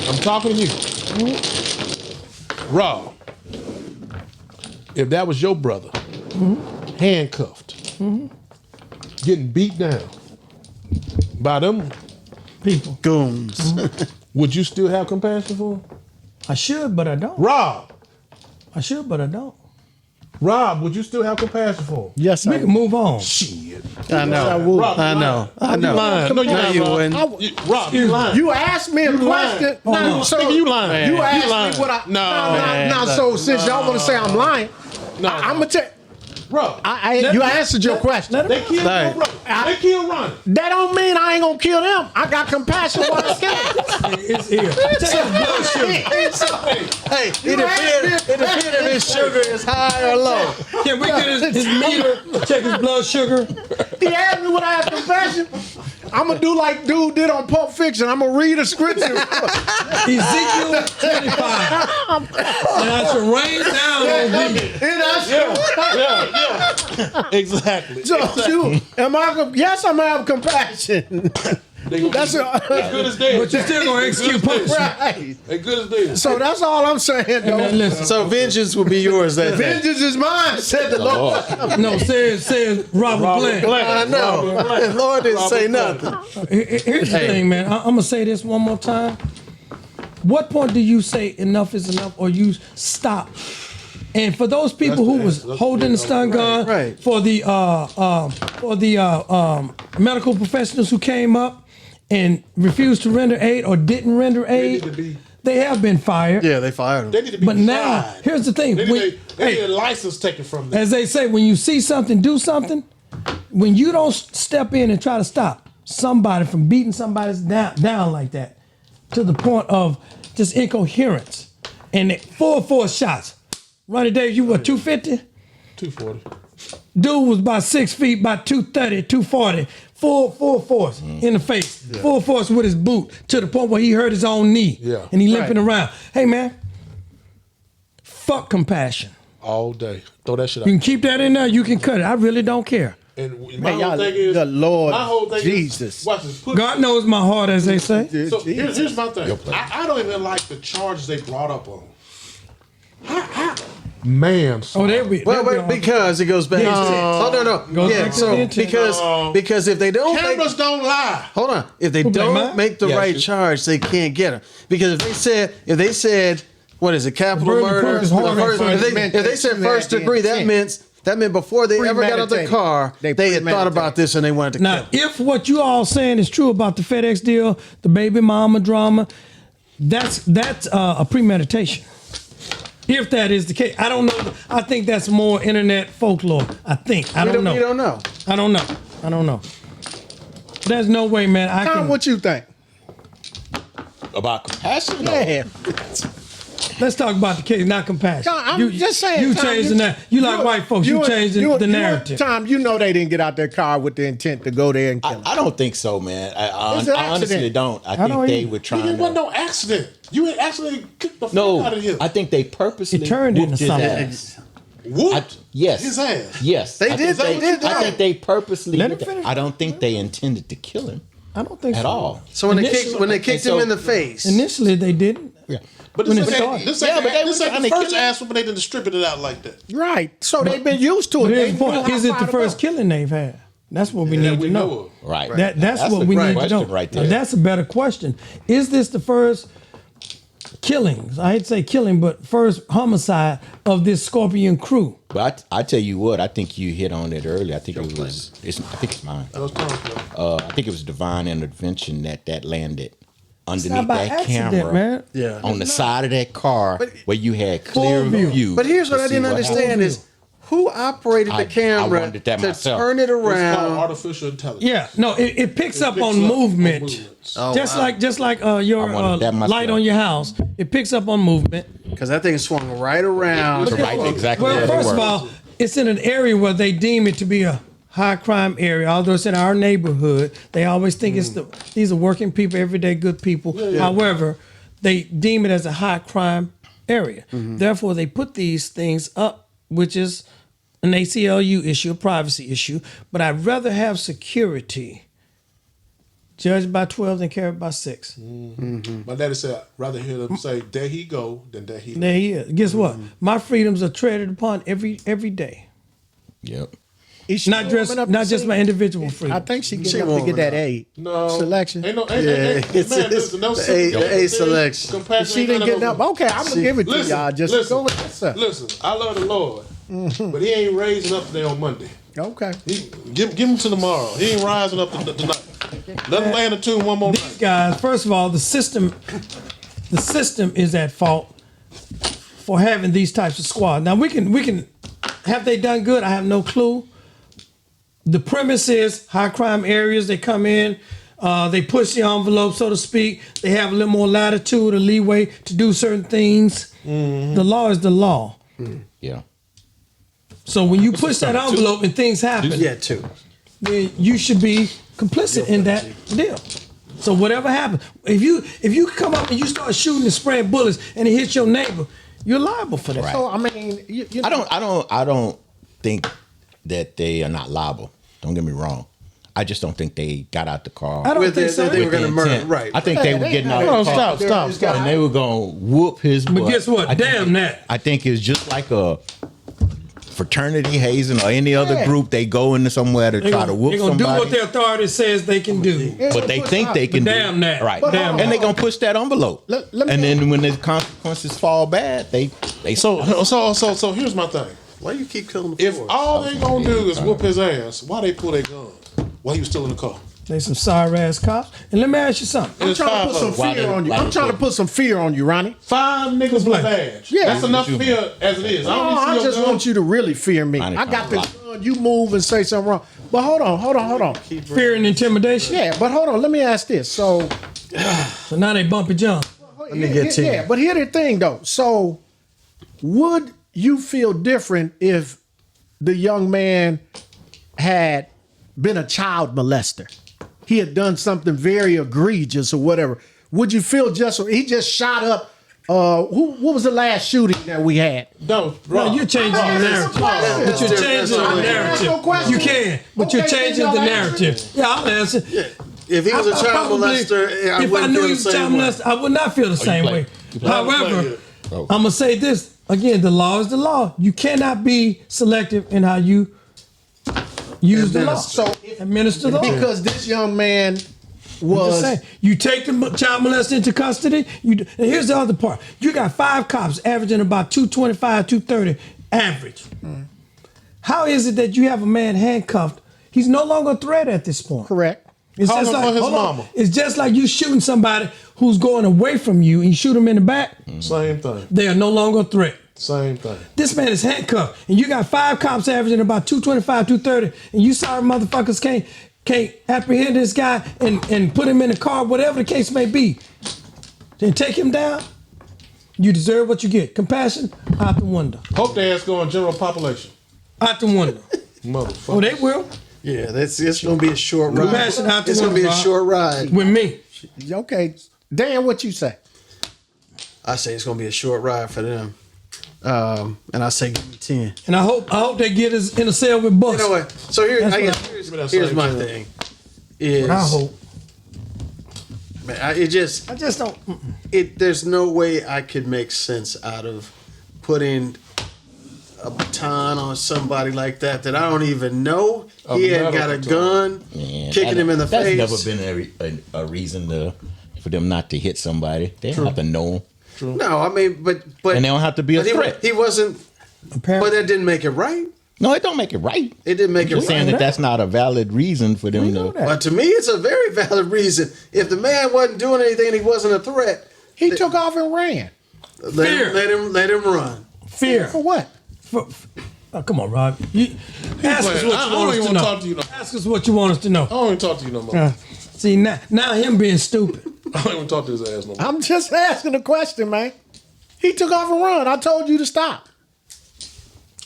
B: I'm talking to you. Rob, if that was your brother, handcuffed, getting beat down by them,
D: People,
A: do. Goons.
B: would you still have compassion for him?
D: I should, but I don't.
B: Rob,
D: I should, but I don't.
B: would you still have compassion for him?
E: Yes,
D: We
E: I
D: can move on.
B: Shit.
A: I know.
E: I would.
B: Rob,
A: I
B: you
A: know.
B: lying.
A: I know.
B: You lying. No, you're
A: No,
B: not,
A: you
B: Rob.
A: wouldn't.
B: Rob, you lying.
E: You asked me a question.
B: lying.
E: So
B: Nigga, you lying.
E: You
B: You
E: asked
B: lying.
E: me what I.
B: No.
E: No. So since y'all want to say I'm lying, I'm gonna tell.
B: Rob,
E: You answered your question.
D: Let
B: they
D: him.
B: killed
A: Right.
B: your brother. They killed Ronnie.
E: That don't mean I ain't gonna kill them. I got compassion for the killer.
D: It's here. Take his blood sugar.
A: Hey, it depends if his sugar is high or low.
D: Can we get his meter? Check his blood sugar.
E: He asked me what I have compassion. I'm gonna do like dude did on Pulp Fiction. I'm gonna read a scripture.
D: Ezekiel 25. And I shall rain down on thee.
B: Exactly.
E: So yes, I'm gonna have compassion. That's
B: As good as dead.
D: But you're still gonna execute punishment.
E: right.
B: As good as dead.
E: So that's all I'm saying,
D: Man,
E: though.
D: listen.
A: So vengeance will be yours that day.
E: Vengeance is mine, said the Lord.
D: No, says Robert Glenn.
A: I know. The Lord didn't say nothing.
D: Here's the thing, man. I'm gonna say this one more time. What point do you say enough is enough, or you stop? And for those people who was holding the stun gun,
A: Right.
D: for the medical professionals who came up and refused to render aid or didn't render aid, they have been fired.
A: Yeah, they fired him.
B: They need to be
D: But now,
B: tried.
D: here's the thing.
B: They
D: When-
B: need a license taken from them.
D: as they say, when you see something, do something. When you don't step in and try to stop somebody from beating somebody down like that, to the point of just incoherence and full force shots. Ronnie Davis, you what, 250?
B: 240.
D: Dude was about 6 feet, about 230, 240. Full force in the face. Full force with his boot to the point where he hurt his own knee.
B: Yeah.
D: And he limping around. Hey man, fuck compassion.
B: All day. Throw that shit
D: You
B: out.
D: can keep that in there, you can cut it. I really don't care.
B: And
E: Man,
B: my whole
E: y'all,
B: thing is,
E: the Lord
B: my whole thing
E: Jesus.
B: is, watch this.
D: God knows my heart, as they say.
B: So here's my thing. I don't even like the charges they brought up on. Man,
D: Oh, they'll be.
A: Well,
D: they'll be
A: but
D: on-
A: because it goes back. No.
D: Goes
A: Yeah,
D: back to
A: so
D: the intent.
A: because if they don't make,
B: cameras don't lie.
A: hold on, if they
D: Who blame
A: don't
D: mine?
A: make the
C: Yeah,
A: right
C: shoot.
A: charge, they can't get him. Because if they said what is it, capital
D: burden of
A: murder?
D: proof is harder
A: First-
D: than
A: if they said first degree, that meant before they ever got out the
E: Premeditated.
A: car,
E: They
A: they had thought
E: premeditated.
A: about this and they wanted to
D: Now,
A: kill.
D: if what you all saying is true about the FedEx deal, the baby mama drama, that's a premeditation. If that is the case, I don't know. I think that's more internet folklore. I think. I don't know.
A: We don't know.
D: I don't know. There's no way, man. I
E: Tom,
D: can.
E: what you think?
C: About compassion? No.
E: Yeah.
D: Let's talk about the case, not compassion.
E: Tom, I'm just saying.
D: You
E: Tom,
D: changing that. You like white folks. You changing the narrative.
E: Tom, you know they didn't get out their car with the intent to go there and kill him.
C: I don't think so, man. I
E: It's an
C: honestly
E: accident.
C: don't. I
D: don't
C: think they
D: either.
C: were
B: It
C: trying
B: wasn't
C: to.
B: no accident. You ain't actually kicked the fuck
C: No,
B: out of him.
C: I think they purposely
D: It turned
C: whooped
D: into
C: his
D: something.
C: ass.
B: Whooped
C: Yes.
B: his ass.
C: Yes.
A: They
C: I
A: did.
C: think
A: They did
C: I
A: that.
C: think they purposely.
D: Let
C: did
D: him
C: that.
D: finish.
C: I don't think they intended to kill him.
D: I don't think
C: at
D: so.
C: all.
A: So when they kicked him in the face,
D: Initially, they didn't.
C: Yeah.
B: But
D: When
B: this
D: it
B: ain't
D: started.
B: this
C: Yeah,
B: ain't
C: but they
B: this
C: were
B: ain't
C: trying
B: the
C: to
B: first
C: kill him.
B: ass whooping they didn't distribute it out like that.
E: Right. So they've been used to it.
D: But
E: They
D: here's the
E: know
D: point:
E: how
D: is it
E: far
D: the
E: to
D: first
E: go.
D: killing they've had? That's what we need
B: we
D: to
B: know
D: know.
B: of.
C: Right.
D: That's what
C: a
D: we
C: good
D: need to
C: question
D: know.
C: right
D: Now,
C: there.
D: that's a better question. Is this the first killings? I hate to say killing, but first homicide of this Scorpion crew?
C: But I tell you what, I think you hit on it earlier. I think I think it's mine.
B: That was Tom's
C: I think it was divine intervention that landed
D: Not
C: underneath
D: by
C: that
D: accident,
C: camera
D: man.
A: Yeah.
C: on the side of that car
A: But-
C: where you had clear
D: Full view.
C: view.
A: but here's what
C: to
A: I
C: see
A: didn't
C: what
A: understand
C: happened.
A: is who operated
C: I
A: the camera
C: wondered that
A: to
C: myself.
A: turn it
B: It's called
A: around.
B: artificial intelligence.
D: Yeah, no, it picks up
B: picks
D: on
B: up on
D: movement.
B: movements.
A: Oh,
D: just
A: wow.
D: like your
C: I wondered that myself.
D: light on your house, it picks up on movement.
A: Because that thing swung right around.
C: To right exactly
D: Well,
C: where they
D: first
C: were.
D: of all, it's in an area where they deem it to be a high crime area. Although it's in our neighborhood, they always think these are working people, everyday good people. However, they deem it as a high crime area. Therefore, they put these things up, which is an ACLU issue, a privacy issue. But I'd rather have security judged by 12 than carried by 6.
B: My daddy said, I'd rather hear them say, there he go, than there he
D: There he is. Guess what? My freedoms are treaded upon every day.
C: Yep.
E: Is she
D: Not
E: warming
D: just
E: up
D: not
E: to
D: just
E: see-
D: my individual
E: I
D: freedom.
E: think she
A: She
E: getting up to
A: warming
E: get that
A: up.
E: A
B: No.
E: selection.
B: Ain't no,
A: Yeah,
B: man,
A: it's
B: listen, no
A: the
B: sympathy,
A: A selection.
B: compassion,
E: She didn't
B: ain't
E: get
B: none
E: up.
B: of
E: Okay, I'm gonna give it to
B: Listen,
E: y'all. Just
B: listen,
E: go with that stuff.
B: Listen, I love the Lord, but he ain't raising up today on Monday.
E: Okay.
B: Give him to tomorrow. He ain't rising up tonight. Let him land a tune one more
D: These
B: night.
D: guys, first of all, the system is at fault for having these types of squads. Now we can have they done good? I have no clue. The premise is high crime areas. They come in, they push the envelope, so to speak. They have a little more latitude or leeway to do certain things. The law is the law.
C: Yeah.
D: So when you push that envelope and things happen,
A: Yeah, too.
D: then you should be complicit in that deal. So whatever happens, if you come up and you start shooting and spraying bullets and it hits your neighbor, you're liable for that.
C: Right.
E: So I mean, you
C: I don't think that they are not liable. Don't get me wrong. I just don't think they got out the car.
D: I don't
A: With
D: think
A: the-
D: so.
A: they were
C: with the
A: gonna murder,
C: intent.
A: right.
C: I think they were getting out
E: Hold
C: the
E: on,
C: car.
E: stop.
C: And they were gonna whoop his butt.
D: But guess what?
C: I think
D: Damn that.
C: I think it's just like a fraternity hazing or any other
E: Yeah.
C: group. They go into somewhere to try to whoop
D: They're gonna do
C: somebody.
D: what their authority says they can do.
C: But they think they can
D: But
C: do
D: damn that.
C: right.
D: But damn
C: and
D: that.
C: they're gonna push that envelope.
E: Let me-
C: and then when the consequences fall bad, they
B: So here's my thing.
A: Why you keep killing the
B: If
A: force?
B: all they gonna do is whoop his ass, why they pull their gun? While he was still in the car?
D: They some sorry ass cops. And let me ask you something.
E: I'm
B: It's
E: trying to put some
C: Why
E: fear
C: they-
E: on you.
C: why
E: I'm
C: they
E: trying to
C: put-
E: put some fear on you, Ronnie.
B: 5 niggas with a
D: Complain.
B: badge.
E: Yeah.
B: That's enough
C: You-
B: fear as it is. I don't
E: No,
B: need to
E: I
B: see your
E: just
B: gun.
E: want you to really fear me.
C: Ronnie
E: I got
C: trying
E: this
C: to
E: gun. You move and say something wrong. But hold on.
D: Fear and intimidation.
E: Yeah, but hold on. Let me ask this. So,
D: So now they bumpy jump.
A: me get to you.
E: yeah, but here's the thing though. So, would you feel different if the young man had been a child molester? He had done something very egregious or whatever. Would you feel he just shot up? What was the last shooting that we had?
B: No,
D: No, you're changing the narrative. But you're changing the narrative. You can, but you're
E: Okay,
D: changing
E: then
D: the
E: y'all
D: narrative. Yeah, I'll answer.
A: If he was a child molester, I
D: if I
A: wouldn't
D: knew
A: feel
D: he
A: the
D: was a child
A: same way.
D: molester, I would not feel the same
C: play-
D: way.
C: you play-
D: However,
C: Oh.
D: I'm gonna say this again: the law is the law. You cannot be selective in how you use the law.
E: So,
D: Administer the law.
E: because this young man
D: Just
E: was
D: saying, you take the child molester into custody. And here's the other part: you got 5 cops averaging about 225, 230 average. How is it that you have a man handcuffed? He's no longer a threat at this point.
E: correct.
D: It's
B: Call
D: just
B: him
D: like
B: for his
D: hold on.
B: mama.
D: It's just like you shooting somebody who's going away from you, and you shoot him in the back.
B: Same thing.
D: They are no longer a threat.
B: Same thing.
D: This man is handcuffed, and you got 5 cops averaging about 225, 230, and you sorry motherfuckers can't apprehend this guy and put him in a car, whatever the case may be, then take him down. You deserve what you get. Compassion out the window.
B: Hope they ass go on general population.
D: Out the window.
B: Motherfucker.
D: Oh, they will
A: Yeah, it's gonna be a short ride.
D: Compassion out the
A: It's gonna be a
D: window,
A: short ride.
D: with me.
E: Okay, Dan, what you say?
A: I say it's gonna be a short ride for them. And I say give me 10.
D: And I hope they get us in a cell with Buss.
A: You know what? So here,
D: That's
A: I
D: what
A: guess
B: Give me that
A: here's
B: same
A: my
B: shit.
A: thing. Is
D: I hope.
A: man, it just
D: I just don't.
A: there's no way I could make sense out of putting a baton on somebody like that I don't even know. He had got a gun,
C: Man,
A: kicking him in the face.
C: That's never been a reason for them not to hit somebody. They don't have to know.
A: No, I mean, but
C: And they don't have to be a threat.
A: He wasn't.
D: Apparently,
A: But that didn't make it right.
C: No, it don't make it right.
A: It didn't make it
C: You're saying
A: right.
C: that that's not a valid reason for them to.
A: But to me, it's a very valid reason. If the man wasn't doing anything and he wasn't a threat,
E: He took off and ran.
A: let him run.
D: fear.
E: For what?
D: Oh, come on, Rob. Ask us what you want us to know. Ask us what you want us to know.
B: I don't even talk to you no more.
D: See, now him being stupid.
B: I don't even talk to his ass no more.
E: I'm just asking a question, man. He took off and run. I told you to stop.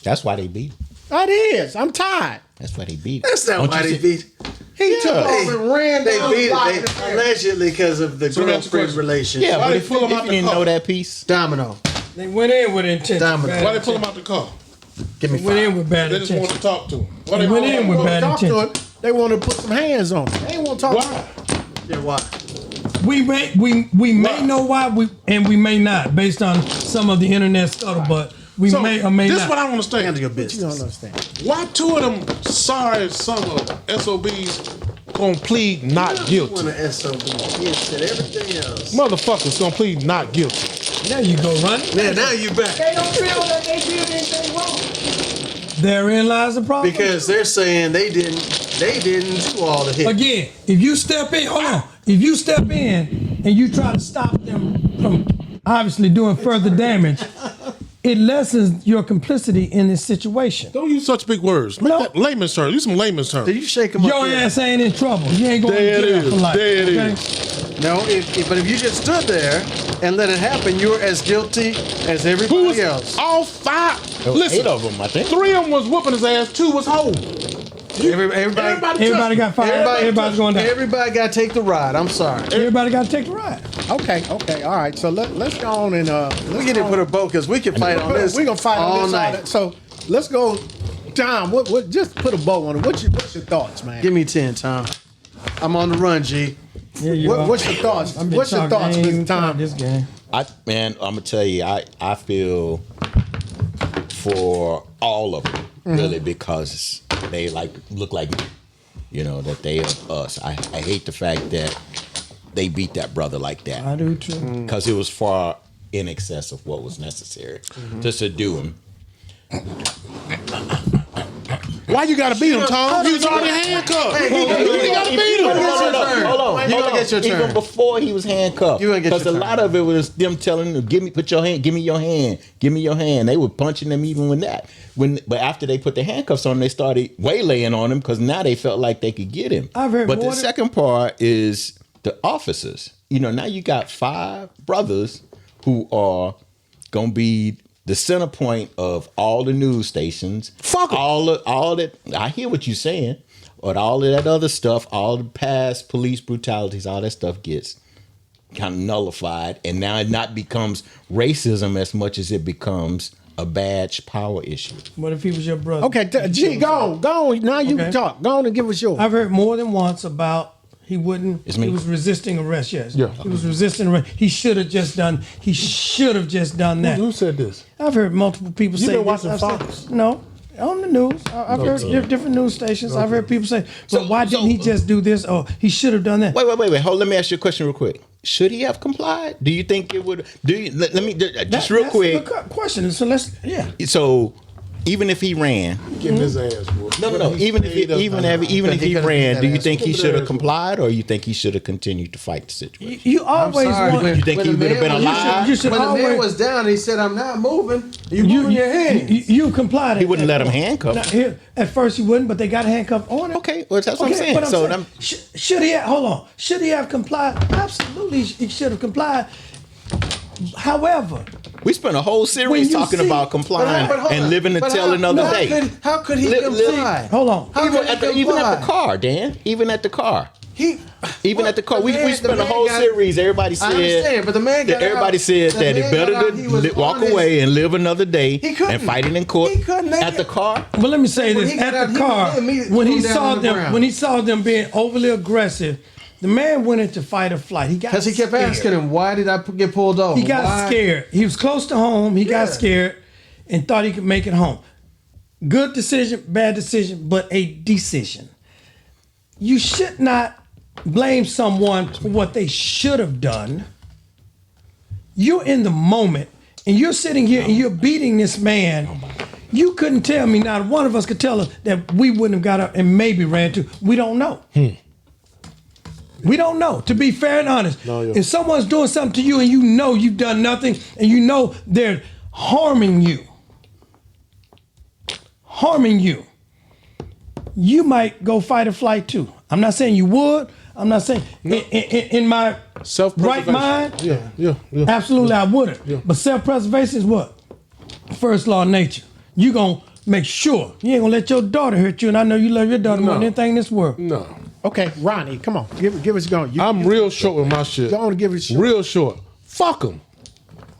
C: That's why they beat him.
E: That is. I'm tired.
C: That's why they beat him.
A: That's not
C: Don't
A: why
C: you
A: they
C: see-
A: beat.
E: He took off and ran.
A: They
E: down
A: beat
E: the block.
A: it allegedly because of the
B: So that's the
A: girlfriend
B: question.
A: relationship.
C: Yeah,
B: Why
C: but
B: they
C: if
B: pull him
C: you
B: out the
C: didn't
B: car?
C: know that piece,
A: Domino.
D: They went in with intent.
A: Domino.
B: Why they pull him out the car?
A: Give me
D: They went in
A: five.
D: with bad
B: They just want
D: intention.
B: to talk to him. Why
D: They
B: they
D: went in with
E: Wanna
D: bad
E: talk to
D: intention.
E: him. They want to put some hands on him. They ain't want to talk.
B: Why?
A: Yeah, why?
D: We may know why we may not, based on some of the internet scuttlebutt. We
B: So,
D: may or may
B: this
D: not.
B: is what I don't understand.
A: Handle your
E: You don't
A: business.
E: understand.
B: Why two of them sorry son of SOBs gonna plead not
A: You
B: guilty?
A: want an SOB. He had said everything else.
B: Motherfuckers gonna plead not guilty.
D: There you go, Ronnie.
A: Now you back.
D: They don't feel that they did anything wrong. Therein lies the problem.
A: Because they're saying they didn't do all the hits.
D: Again, if you step in, hold on. If you step in and you try to stop them from obviously doing further damage, it lessens your complicity in this situation.
B: Don't use such big words. Make
D: No.
B: that layman's terms. Use some layman's terms.
A: Did you shake him
D: Your
A: up there?
D: ass ain't in trouble. You ain't going
B: There
D: to
B: it
D: jail for
B: is.
D: life.
B: There it
D: okay?
B: is.
A: No, but if you just stood there and let it happen, you're as guilty as
B: Who
A: everybody
B: was
A: else.
B: all five?
C: there was
B: Listen,
C: 8 of them, I think.
B: 3 of them was whooping his ass. 2 was whole.
D: Everybody got fired. Everybody's going down.
A: Everybody got to take the ride. I'm sorry.
D: Everybody got to take the ride.
E: Okay. All right. So let's go on and
A: We get to put a bow because we can fight on this.
E: We're gonna fight
A: all
E: on this
A: night.
E: all night. So let's go, Tom. What? Just put a bow on it. What's your thoughts, man?
A: Give me 10, Tom. I'm on the run, G.
D: Yeah, you are.
E: What's your thoughts?
D: I'm
E: What's your thoughts, Mr. Tom?
D: This game.
C: I'm gonna tell you, I feel for all of them really because they look like me, that they are us. I hate the fact that they beat that brother like that.
D: I do too.
C: Because it was far in excess of what was necessary to subdue him.
B: Why you gotta beat him, Tom? He was already handcuffed.
A: Hey,
B: You gotta beat him.
C: Hold on.
A: You gonna get your turn.
C: Even before he was handcuffed,
A: You gonna get
C: because a
A: your
C: lot
A: turn.
C: of it was them telling him, give me your hand. They were punching him even with that. But after they put the handcuffs on, they started waylaying on him because now they felt like they could get him.
D: I've heard
C: but
D: more
C: the
D: than-
C: second part is the officers. Now you got 5 brothers who are gonna be the center point of all the news stations.
B: Fuck 'em.
C: all that. I hear what you're saying, but all of that other stuff, all the past police brutalities, all that stuff gets kind of nullified, and now it not becomes racism as much as it becomes a badge power issue.
D: What if he was your brother?
E: Okay, G, go on. Now you
D: Okay.
E: can talk. Go on and give us yours.
D: I've heard more than once about he wouldn't.
C: It's me.
D: He was resisting arrest. Yes.
B: Yeah.
D: He was resisting arrest. He should have just done that.
B: Who said this?
D: I've heard multiple people
B: You
D: say
B: been
D: this.
B: watching
D: I've said-
B: Fox?
D: no, on the news. I've heard different news stations. I've heard people say, "Well, why didn't he just do this? Or he should have done that."
C: Wait. Hold. Let me ask you a question real quick. Should he have complied? Do you think it would? Let me just real
D: That's
C: quick.
D: a good question. So let's. Yeah.
C: So even if he ran,
B: Getting his ass whooped.
C: no. Even if he ran, do you think he should have complied, or you think he should have continued to fight the situation?
D: You always want.
C: You think he would have been alive?
D: You should
A: When the man
D: always.
A: was down, he said, "I'm not moving." You moving your hands.
D: You complied.
C: He wouldn't let him handcuff.
D: Now, at first he wouldn't, but they got handcuffed on him.
C: Okay, well that's what I'm saying.
D: but
C: So
D: saying, should he have? Hold on. Should he have complied? Absolutely, he should have complied. However,
C: we spent a whole
D: When
C: series
D: you
C: talking
D: see-
C: about complying
A: But hold
C: and
A: on.
C: living to
A: But
C: tell another day.
A: How could he comply?
D: hold on.
A: How
C: Even
A: could
C: at,
A: he
C: even at
A: comply?
C: the car, Dan. Even at the car. Even
A: What?
C: at the car.
A: The
C: We
A: man-
C: spent
A: the
C: a
A: man
C: whole
A: got-
C: series. Everybody said.
A: I understand, but the man got
C: Everybody
A: out.
C: said
A: The
C: that
A: man
C: it better
A: got out. He was
C: to walk
A: on his-
C: away and live another day
A: He couldn't.
C: and fight it in court.
A: He couldn't.
C: At the car.
D: Well, let me say
A: When
D: this:
A: he got
D: at
A: out,
D: the
A: he
D: car,
A: immediately
D: when
A: threw
D: he
A: him down
D: saw
A: on the
D: them,
A: ground.
D: when he saw them being overly aggressive, The man went into fight or flight. He got
A: Because he kept
D: scared.
A: asking him, why did I get pulled over?
D: He got scared. He was close to home. He got scared and thought he could make it home. Good decision, bad decision, but a decision. You should not blame someone for what they should have done. You're in the moment and you're sitting here and you're beating this man. You couldn't tell me, not one of us could tell us that we wouldn't have got up and maybe ran to. We don't know. We don't know. To be fair and honest, if someone's doing something to you and you know you've done nothing and you know they're harming you, you might go fight or flight too. I'm not saying you would. I'm not saying in my right mind.
B: Yeah.
D: Absolutely, I wouldn't. But self-preservation is what? First law of nature. You gonna make sure you ain't gonna let your daughter hurt you, and I know you love your daughter more than anything in this world.
B: No.
E: Okay, Ronnie, come on, give us going.
B: I'm real short with my shit.
E: Go on and give it short.
B: Real short. Fuck them.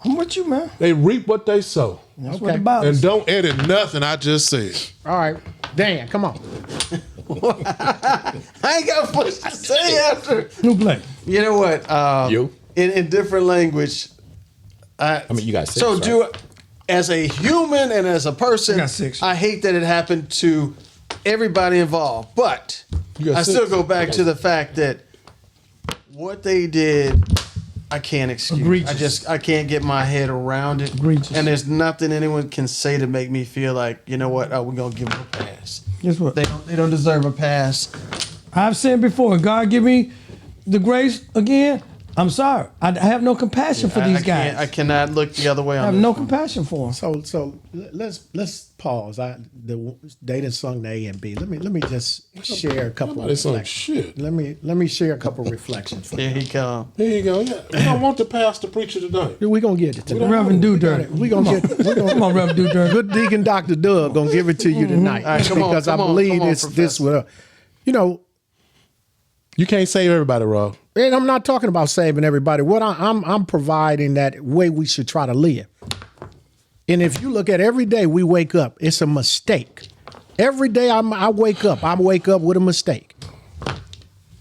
D: I'm with you, man.
B: They reap what they sow.
D: That's what the Bible
B: And
D: says.
B: don't edit nothing I just said.
E: All right, Dan, come on.
A: I ain't got much to say after.
D: New play.
A: You know what?
C: You?
A: In different language.
C: I mean, you got 6.
A: So
C: right?
A: as a human and as a person,
D: I got 6.
A: I hate that it happened to everybody involved. But
B: You got
A: I
B: 6?
A: still go back to the fact that what they did, I can't excuse.
D: Egregious.
A: I can't get my head around it.
D: Egregious.
A: And there's nothing anyone can say to make me feel like, you know what, we're gonna give them a pass.
D: Guess what?
A: They don't deserve a pass.
D: I've said before, God give me the grace again. I'm sorry. I have no compassion for these guys.
A: I cannot look the other way on
D: I have
A: this
D: no
A: one.
D: compassion for them.
E: So let's pause. They done sung the A and B. Let me just share a couple.
B: Nobody sung
E: reflections.
B: shit.
E: Let me share a couple reflections. For
A: Here he come.
B: Here you go. Yeah. We don't want the pastor preacher tonight.
E: we gonna get it tonight.
D: Reverend Dewdirt.
E: We gonna get.
D: Come on, Reverend Dewdirt.
E: Good Deacon Dr. Doug gonna give it to you tonight
A: All right, come on,
E: because I
A: come on,
E: believe
A: come on,
E: this
A: Professor.
E: will. You know,
B: You can't save everybody, Rob.
E: and I'm not talking about saving everybody. What I'm providing that way we should try to live. And if you look at every day we wake up, it's a mistake. Every day I wake up with a mistake.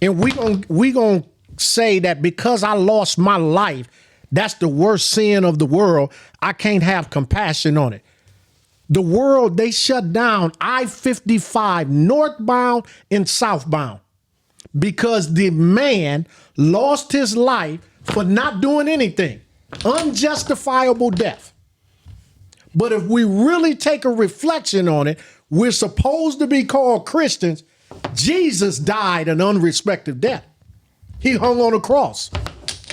E: And we gonna say that because I lost my life, that's the worst sin of the world. I can't have compassion on it. The world, they shut down I-55 northbound and southbound because the man lost his life for not doing anything. Unjustifiable death. But if we really take a reflection on it, we're supposed to be called Christians. Jesus died an unrespected death. He hung on a cross.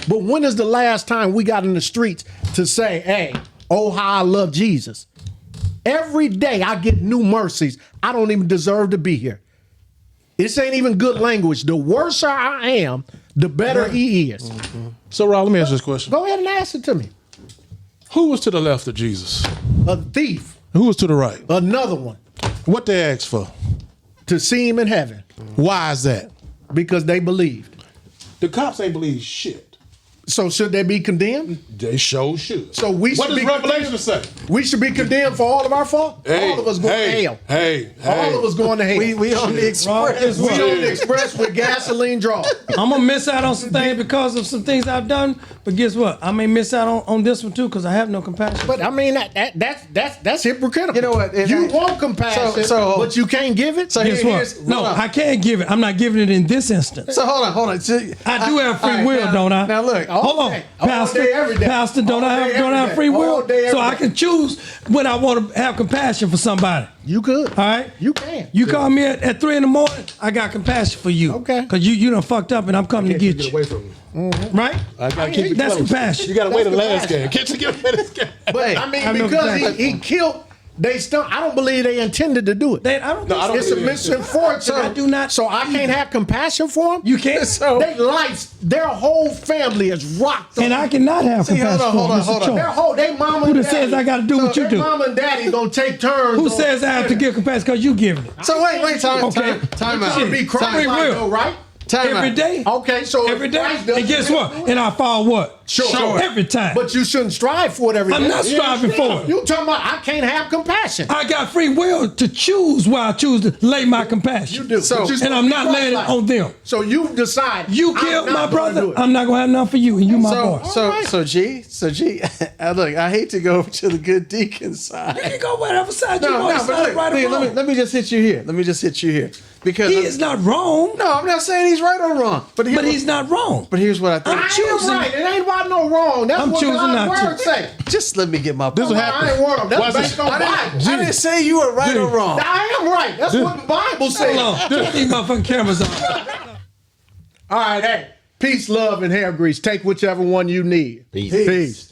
E: But when is the last time we got in the streets to say, hey, oh, how I love Jesus? Every day I get new mercies. I don't even deserve to be here. This ain't even good language. The worse I am, the better he is.
B: So, Rob, let me ask you this question.
E: Go ahead and ask it to me.
B: Who was to the left of Jesus?
E: A thief,
B: Who was to the right?
E: another one,
B: What they asked for?
E: to see him in heaven
B: Why is that?
E: because they believed.
B: The cops ain't believe shit.
E: So should they be condemned?
B: They sure should.
E: So we
B: what
E: should
B: does
E: be
B: Revelation say?
E: We should be condemned for all of our fault? All of us going to hell.
B: Hey,
E: All of us going to hell.
A: We on the express.
E: We on the express with gasoline draw.
D: I'm gonna miss out on some things because of some things I've done. But guess what? I may miss out on this one too because I have no compassion.
E: But I mean that's hypocritical.
A: You know what?
E: You want compassion, but you can't give it.
A: So
D: Guess what? No, I can't give it. I'm not giving it in this instance.
A: So hold on. So,
D: I do have free will,
A: now,
D: don't I?
A: Now look.
D: Hold on,
E: day. All
D: Pastor.
E: day, every day.
D: Pastor, don't
E: All
D: I
E: day,
D: have
E: every day.
D: free will?
E: All day, every
D: So I
E: day.
D: can choose when I want to have compassion for somebody.
E: You could.
D: All right.
E: You can.
D: You call me at 3 in the morning. I got compassion for you.
E: Okay.
D: Because you done fucked up and I'm coming to get
B: Get
D: you.
B: away from me.
D: Right?
B: I gotta keep it
D: That's
B: close.
D: compassion.
B: You gotta wait the last
E: compassion.
B: game. Can't you get away this game?
E: But I mean,
D: have no
E: because
D: compassion.
E: he killed, they still. I don't believe they intended to do it.
D: I don't think
B: I don't
D: so.
E: It's a
B: believe it.
E: misfortune.
D: I do not
E: So I can't have compassion for them.
D: You can't.
E: They lives, their whole family is rocked.
D: And I cannot have compassion
A: hold on,
D: for
A: hold
D: Mr.
A: on.
E: Their
D: Choice.
E: whole, they mama.
D: Who
E: and
D: that says
E: daddy-
D: I gotta do what you
E: their
D: do?
E: Mama and daddy gonna take turns.
D: Who
E: on-
D: says I have to give compassion because you giving it?
A: So wait, time
D: Okay.
A: out.
E: Be crying
D: Free
E: like,
D: will.
E: though, right?
A: Time
D: every
A: out.
D: day.
E: Okay, so
D: Every day.
E: Christ doesn't
D: And guess what?
E: do it.
D: And I fall what?
E: Sure.
D: Every time.
E: But you shouldn't strive for it every day.
D: I'm not striving for it.
E: You talking about I can't have compassion.
D: I got free will to choose where I choose to lay my compassion.
E: You do.
A: So-
E: But you're
D: And I'm not
E: supposed to
D: laying
E: be
D: it on them.
E: So you decide.
D: You
E: I'm
D: killed
E: not
D: my
E: gonna
D: brother.
E: do it.
D: I'm not gonna have none for you, and you my boy.
A: So G, look, I hate to go to the good deacon side.
D: You can go whatever side you want. It's
A: but
D: not
A: look,
D: right or wrong.
A: let me just hit you here. Because
D: He is not wrong,
A: No, I'm not saying he's right or wrong. But
D: he's not wrong.
A: But here's what I think.
D: I'm
E: I
D: choosing-
E: am right. It ain't about no wrong. That's
D: I'm
E: what
D: choosing
E: God's
D: not to.
E: word say.
A: Just let me get my point.
B: This what
E: I ain't wrong. That's based on Bible.
A: I didn't say you were right or wrong.
E: I am right. That's what the Bible says.
D: Hold on. Turn these motherfucking cameras on.
E: All right, hey. Peace, love, and hair grease. Take whichever one you need.
C: Peace.
E: Peace.